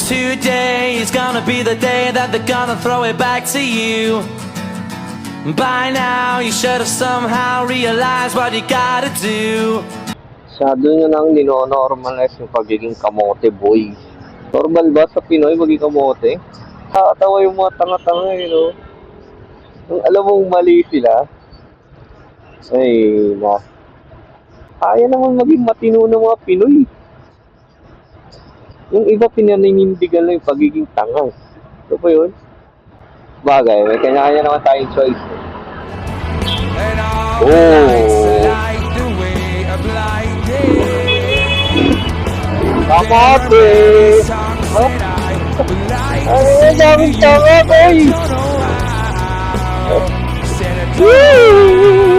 Today is gonna be the day that they're gonna throw it back to you. By now, you should have somehow realized what you gotta do. Masyado nyo nang nino-normalize yung pagiging kamote, boy. Normal ba sa Pinoy maging kamote? Nakakatawa yung mga tanga-tanga, Nung alam mong mali sila, ay, kaya naman maging matino ng mga Pinoy. Yung iba pinaninindigan lang yung pagiging tanga. Ito ba yun? Bagay, may kanya-kanya naman tayong choice. Kamote! Oh. Ay, daming tanga, boy! Woo!